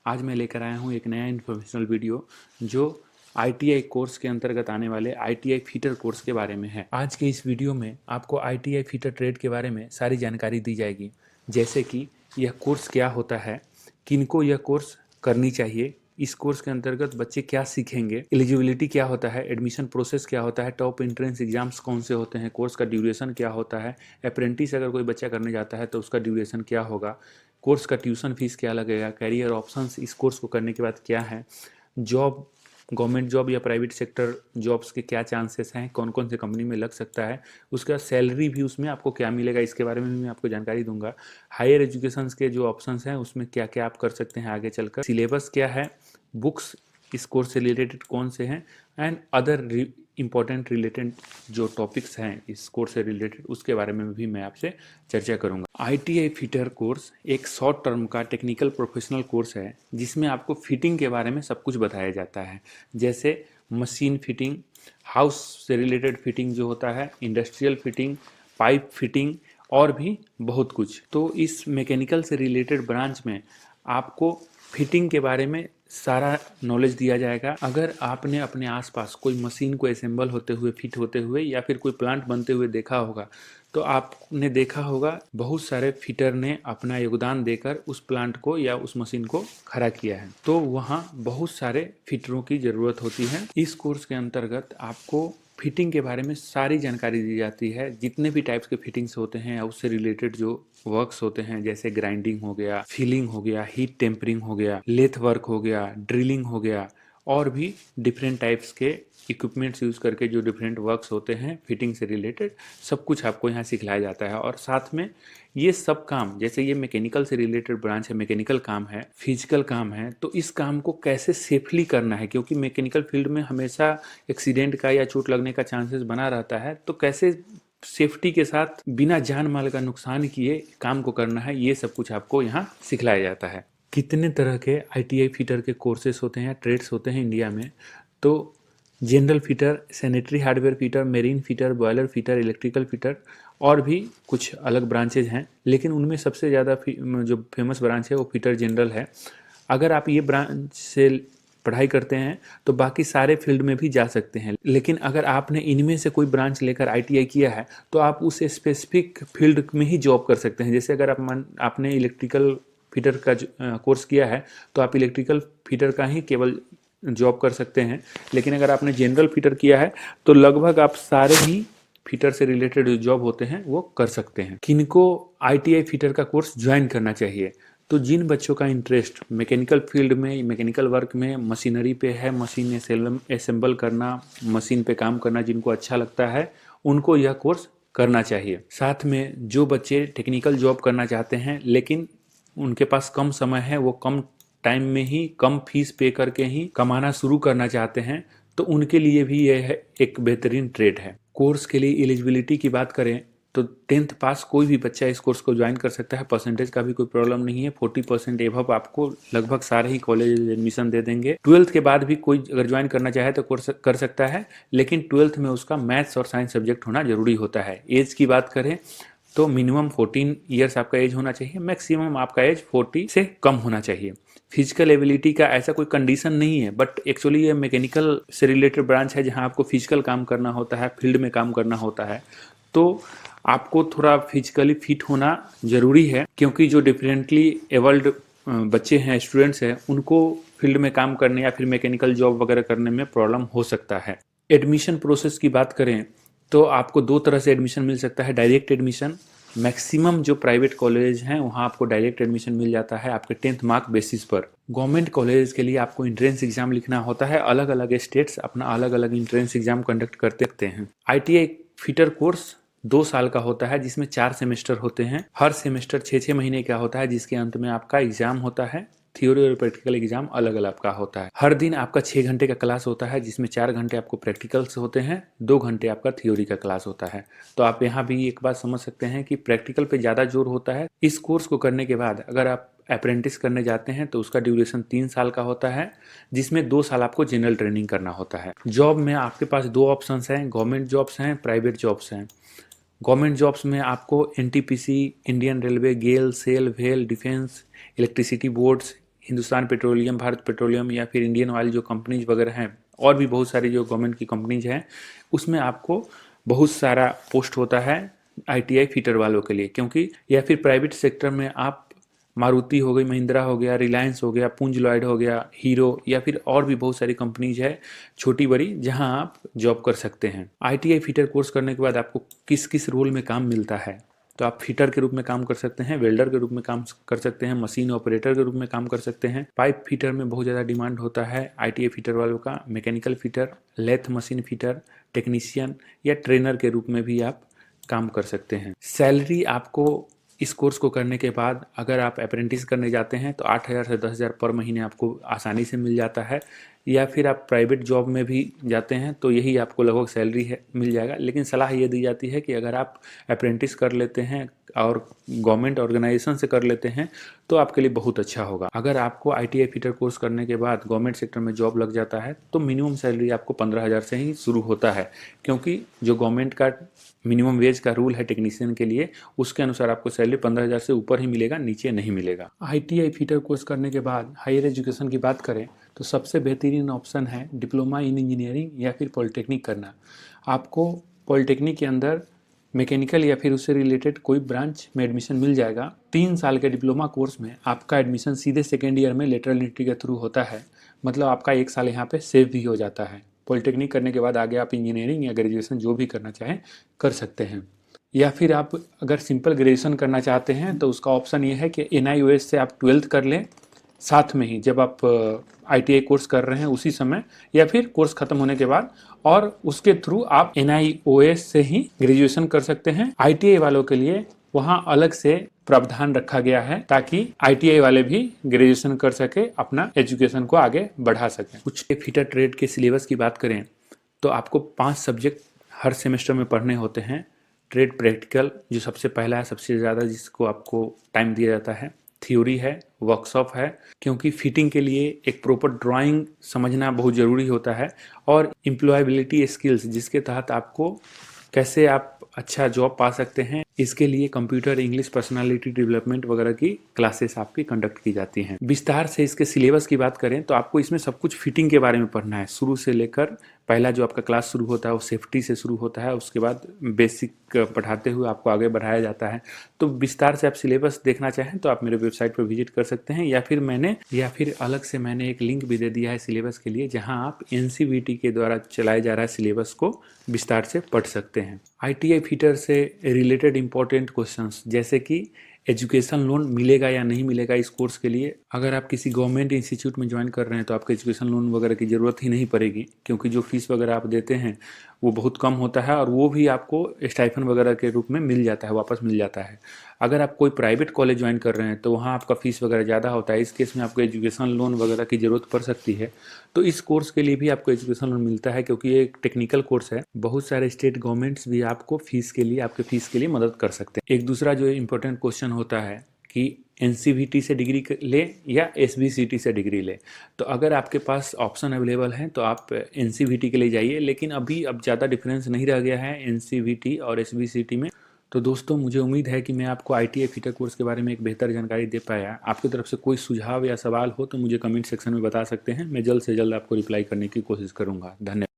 आज मैं लेकर आया हूँ एक नया इन्फॉर्मेशनल वीडियो जो आईटीआई कोर्स के अंतर्गत आने वाले आईटीआई फीटर कोर्स के बारे में है। आज के इस वीडियो में आपको आईटीआई फीटर ट्रेड के बारे में सारी जानकारी दी जाएगी, जैसे कि यह कोर्स क्या होता है, किनको यह कोर्स करनी चाहिए, इस कोर्स के अंतर्गत बच्चे क्या सीखेंगे, एलिजिबिलिटी क्या होता है, एडमिशन प्रोसेस क्या होता है, टॉप एंट्रेंस एग्जाम्स कौन से होते हैं, कोर्स का ड्यूरेशन क्या होता है, अप्रेंटिस अगर कोई बच्चा करने जाता है तो उसका ड्यूरेशन क्या होगा, कोर्स का ट्यूशन फीस क्या लगेगा, कैरियर ऑप्शंस इस कोर्स को करने के बाद क्या है, जॉब गवर्नमेंट जॉब या प्राइवेट सेक्टर जॉब्स के क्या चांसेस हैं, कौन कौन से कंपनी में लग सकता है, उसका सैलरी भी उसमें आपको क्या मिलेगा, इसके बारे में मैं आपको जानकारी दूंगा। हायर एजुकेशन के जो ऑप्शंस हैं उसमें क्या क्या आप कर सकते हैं आगे चलकर, सिलेबस क्या है, बुक्स इस कोर्स से रिलेटेड कौन से हैं, एंड अदर इम्पॉर्टेंट रिलेटेड जो टॉपिक्स हैं इस कोर्स से रिलेटेड उसके बारे में भी मैं आपसे चर्चा करूंगा। आईटीआई फिटर कोर्स एक शॉर्ट टर्म का टेक्निकल प्रोफेशनल कोर्स है जिसमें आपको फिटिंग के बारे में सब कुछ बताया जाता है, जैसे मशीन फिटिंग, हाउस से रिलेटेड फिटिंग जो होता है, इंडस्ट्रियल फिटिंग, पाइप फिटिंग और भी बहुत कुछ। तो इस मैकेनिकल से रिलेटेड ब्रांच में आपको फिटिंग के बारे में सारा नॉलेज दिया जाएगा। अगर आपने अपने आसपास कोई मशीन को असेंबल होते हुए, फिट होते हुए या फिर कोई प्लांट बनते हुए देखा होगा तो आपने देखा होगा बहुत सारे फिटर ने अपना योगदान देकर उस प्लांट को या उस मशीन को खड़ा किया है, तो वहाँ बहुत सारे फिटरों की ज़रूरत होती है। इस कोर्स के अंतर्गत आपको फिटिंग के बारे में सारी जानकारी दी जाती है, जितने भी टाइप्स के फिटिंग्स होते हैं या उससे रिलेटेड जो वर्क्स होते हैं, जैसे ग्राइंडिंग हो गया, फिलिंग हो गया, हीट टेम्परिंग हो गया, लेथ वर्क हो गया, ड्रिलिंग हो गया, और भी डिफरेंट टाइप्स के इक्विपमेंट्स यूज़ करके जो डिफरेंट वर्क्स होते हैं फिटिंग से रिलेटेड, सब कुछ आपको यहाँ सिखलाया जाता है। और साथ में ये सब काम, जैसे ये मैकेनिकल से रिलेटेड ब्रांच है, मैकेनिकल काम है, फिजिकल काम है, तो इस काम को कैसे सेफली करना है, क्योंकि मैकेनिकल फील्ड में हमेशा एक्सीडेंट का या चोट लगने का चांसेस बना रहता है, तो कैसे सेफ्टी के साथ बिना जान माल का नुकसान किए काम को करना है, ये सब कुछ आपको यहाँ सिखलाया जाता है। कितने तरह के आईटीआई फिटर के कोर्सेस होते हैं, ट्रेड्स होते हैं इंडिया में, तो general fitter, sanitary hardware fitter, marine fitter, boiler fitter, electrical fitter और भी कुछ अलग ब्रांचेज हैं, लेकिन उनमें सबसे ज़्यादा जो फेमस ब्रांच है वो फिटर जनरल है। अगर आप ये ब्रांच से पढ़ाई करते हैं तो बाकी सारे फील्ड में भी जा सकते हैं, लेकिन अगर आपने इनमें से कोई ब्रांच लेकर आईटीआई किया है तो आप उस स्पेसिफिक फील्ड में ही जॉब कर सकते हैं। जैसे अगर आपने इलेक्ट्रिकल फिटर का कोर्स किया है तो आप इलेक्ट्रिकल फिटर का ही केवल जॉब कर सकते हैं, लेकिन अगर आपने जनरल फिटर किया है तो लगभग आप सारे ही फिटर से रिलेटेड जो जॉब होते हैं वो कर सकते हैं। किनको आईटीआई फिटर का कोर्स ज्वाइन करना चाहिए, तो जिन बच्चों का इंटरेस्ट मैकेनिकल फील्ड में, मैकेनिकल वर्क में, मशीनरी पे है, मशीन असेंबल करना, मशीन पे काम करना जिनको अच्छा लगता है, उनको यह कोर्स करना चाहिए। साथ में जो बच्चे टेक्निकल जॉब करना चाहते हैं लेकिन उनके पास कम समय है, वो कम टाइम में ही कम फीस पे करके ही कमाना शुरू करना चाहते हैं, तो उनके लिए भी यह एक बेहतरीन ट्रेड है। कोर्स के लिए एलिजिबिलिटी की बात करें तो 10th पास कोई भी बच्चा इस कोर्स को ज्वाइन कर सकता है, परसेंटेज का भी कोई प्रॉब्लम नहीं है। 40% एभव आपको लगभग सारे ही कॉलेज एडमिशन दे देंगे। 12th के बाद भी कोई अगर ज्वाइन करना चाहे तो कोर्स कर सकता है, लेकिन 12th में उसका मैथ्स और साइंस सब्जेक्ट होना जरूरी होता है। एज की बात करें तो मिनिमम 14 ईयर्स आपका एज होना चाहिए, मैक्सिमम आपका एज 40 से कम होना चाहिए। फिजिकल एबिलिटी का ऐसा कोई कंडीशन नहीं है, बट एक्चुअली ये मैकेनिकल से रिलेटेड ब्रांच है जहां आपको फिजिकल काम करना होता है, फील्ड में काम करना होता है, तो आपको थोड़ा फिजिकली फिट होना जरूरी है, क्योंकि जो डिफरेंटली एबल्ड बच्चे हैं, स्टूडेंट्स हैं, उनको फील्ड में काम करने या फिर मैकेनिकल जॉब वगैरह करने में प्रॉब्लम हो सकता है। एडमिशन प्रोसेस की बात करें तो आपको दो तरह से एडमिशन मिल सकता है। डायरेक्ट एडमिशन, मैक्सिमम जो प्राइवेट कॉलेज हैं वहाँ आपको डायरेक्ट एडमिशन मिल जाता है आपके 10th मार्क बेसिस पर। गवर्नमेंट कॉलेज के लिए आपको एंट्रेंस एग्जाम लिखना होता है, अलग अलग स्टेट्स अपना अलग अलग एंट्रेंस एग्जाम कंडक्ट करते हैं। आईटीआई फिटर कोर्स 2 साल का होता है जिसमें 4 सेमेस्टर होते हैं, हर सेमेस्टर 6-6 महीने का होता है, जिसके अंत में आपका एग्जाम होता है। थ्योरी और प्रैक्टिकल एग्जाम अलग अलग का होता है। हर दिन आपका 6 घंटे का क्लास होता है, जिसमें 4 घंटे आपको प्रैक्टिकल्स होते हैं, 2 घंटे आपका थ्योरी का क्लास होता है। तो आप यहाँ भी एक बात समझ सकते हैं कि प्रैक्टिकल पे ज़्यादा जोर होता है। इस कोर्स को करने के बाद अगर आप अप्रेंटिस करने जाते हैं तो उसका ड्यूरेशन 3 साल का होता है, जिसमें 2 साल आपको जनरल ट्रेनिंग करना होता है। जॉब में आपके पास 2 ऑप्शंस हैं, गवर्नमेंट जॉब्स हैं, प्राइवेट जॉब्स हैं। गवर्नमेंट जॉब्स में आपको NTPC, Indian railway, GAIL, SAIL, वेल, defence, electricity boards, Hindustan petroleum, Bharat petroleum या फिर इंडियन ऑयल जो कंपनीज वगैरह हैं, और भी बहुत सारी जो गवर्नमेंट की कंपनीज हैं, उसमें आपको बहुत सारा पोस्ट होता है ITI फिटर वालों के लिए। क्योंकि या फिर प्राइवेट सेक्टर में आप मारुति हो गई, महिंद्रा हो गया, रिलायंस हो गया, पुंज लॉयड हो गया, हीरो या फिर और भी बहुत सारी कंपनीज है छोटी बड़ी, जहां आप जॉब कर सकते हैं। ITI फिटर कोर्स करने के बाद आपको किस किस रोल में काम मिलता है, तो आप फिटर के रूप में काम कर सकते हैं, वेल्डर के रूप में काम कर सकते हैं, मशीन ऑपरेटर के रूप में काम कर सकते हैं। पाइप फिटर में बहुत ज़्यादा डिमांड होता है ITI फिटर वालों का। Mechanical fitter, lathe machine fitter, technician या ट्रेनर के रूप में भी आप काम कर सकते हैं। सैलरी आपको इस कोर्स को करने के बाद अगर आप अप्रेंटिस करने जाते हैं तो 8,000 से 10,000 पर महीने आपको आसानी से मिल जाता है, या फिर आप प्राइवेट जॉब में भी जाते हैं तो यही आपको लगभग सैलरी है मिल जाएगा। लेकिन सलाह ये दी जाती है कि अगर आप अप्रेंटिस कर लेते हैं और गवर्नमेंट ऑर्गेनाइजेशन से कर लेते हैं तो आपके लिए बहुत अच्छा होगा। अगर आपको ITI फिटर कोर्स करने के बाद गवर्नमेंट सेक्टर में जॉब लग जाता है तो मिनिमम सैलरी आपको 15,000 से ही शुरू होता है, क्योंकि जो गवर्नमेंट का मिनिमम वेज का रूल है टेक्नीशियन के लिए, उसके अनुसार आपको सैलरी 15,000 से ऊपर ही मिलेगा, नीचे नहीं मिलेगा। ITI फिटर कोर्स करने के बाद हायर एजुकेशन की बात करें तो सबसे बेहतरीन ऑप्शन है डिप्लोमा इन इंजीनियरिंग या फिर पॉलिटेक्निक करना। आपको पॉलिटेक्निक के अंदर मैकेनिकल या फिर उससे रिलेटेड कोई ब्रांच में एडमिशन मिल जाएगा। 3 साल के डिप्लोमा कोर्स में आपका एडमिशन सीधे सेकेंड ईयर में लेटरल एंट्री के थ्रू होता है, मतलब आपका 1 साल यहाँ पे सेव भी हो जाता है। पॉलिटेक्निक करने के बाद आगे आप इंजीनियरिंग या ग्रेजुएशन जो भी करना चाहें कर सकते हैं। या फिर आप अगर सिंपल ग्रेजुएशन करना चाहते हैं तो उसका ऑप्शन ये है कि NIOS से आप 12th कर लें साथ में ही, जब आप ITI कोर्स कर रहे हैं उसी समय, या फिर कोर्स खत्म होने के बाद, और उसके थ्रू आप NIOS से ही ग्रेजुएशन कर सकते हैं। ITI वालों के लिए वहां अलग से प्रावधान रखा गया है ताकि ITI वाले भी ग्रेजुएशन कर सके, अपना एजुकेशन को आगे बढ़ा सकें। कुछ फिटर ट्रेड के सिलेबस की बात करें तो आपको 5 सब्जेक्ट हर सेमेस्टर में पढ़ने होते हैं। ट्रेड प्रैक्टिकल जो सबसे पहला है, सबसे ज़्यादा जिसको आपको टाइम दिया जाता है, थ्योरी है, वर्कशॉप है, क्योंकि फिटिंग के लिए एक प्रॉपर ड्राइंग समझना बहुत ज़रूरी होता है, और एम्प्लॉयबिलिटी स्किल्स जिसके तहत आपको कैसे आप अच्छा जॉब पा सकते हैं, इसके लिए कंप्यूटर, इंग्लिश, पर्सनालिटी डेवलपमेंट वगैरह की क्लासेस आपकी कंडक्ट की जाती हैं। विस्तार से इसके सिलेबस की बात करें तो आपको इसमें सब कुछ फिटिंग के बारे में पढ़ना है, शुरू से लेकर पहला जो आपका क्लास शुरू होता है वो सेफ्टी से शुरू होता है, उसके बाद बेसिक पढ़ाते हुए आपको आगे बढ़ाया जाता है। तो विस्तार से आप सिलेबस देखना चाहें तो आप मेरे वेबसाइट पर विजिट कर सकते हैं, या फिर अलग से मैंने एक लिंक भी दे दिया है सिलेबस के लिए, जहां आप NCVT के द्वारा चलाए जा रहा है सिलेबस को विस्तार से पढ़ सकते हैं। ITI फिटर से रिलेटेड इंपॉर्टेंट क्वेश्चंस, जैसे कि एजुकेशन लोन मिलेगा या नहीं मिलेगा इस कोर्स के लिए। अगर आप किसी गवर्नमेंट इंस्टीट्यूट में ज्वाइन कर रहे हैं तो आपको एजुकेशन लोन वगैरह की ज़रूरत ही नहीं पड़ेगी, क्योंकि जो फीस वगैरह आप देते हैं वो बहुत कम होता है, और वो भी आपको स्टाइफन वगैरह के रूप में मिल जाता है, वापस मिल जाता है। अगर आप कोई प्राइवेट कॉलेज ज्वाइन कर रहे हैं तो वहाँ आपका फीस वगैरह ज़्यादा होता है, इस केस में आपको एजुकेशन लोन वगैरह की ज़रूरत पड़ सकती है। तो इस कोर्स के लिए भी आपको एजुकेशन लोन मिलता है, क्योंकि ये एक टेक्निकल कोर्स है। बहुत सारे स्टेट गवर्नमेंट्स भी आपको आपके फीस के लिए मदद कर सकते हैं। एक दूसरा जो इम्पोर्टेंट क्वेश्चन होता है कि NCVT से डिग्री ले या SBCT से डिग्री ले। तो अगर आपके पास ऑप्शन अवेलेबल है तो आप NCVT के लिए जाइए, लेकिन अब ज़्यादा डिफरेंस नहीं रह गया है NCVT और SBCT में। तो दोस्तों, मुझे उम्मीद है कि मैं आपको ITI फिटर कोर्स के बारे में एक बेहतर जानकारी दे पाया। आपकी तरफ से कोई सुझाव या सवाल हो तो मुझे कमेंट सेक्शन में बता सकते हैं, मैं जल्द से जल्द आपको रिप्लाई करने की कोशिश करूँगा। धन्यवाद।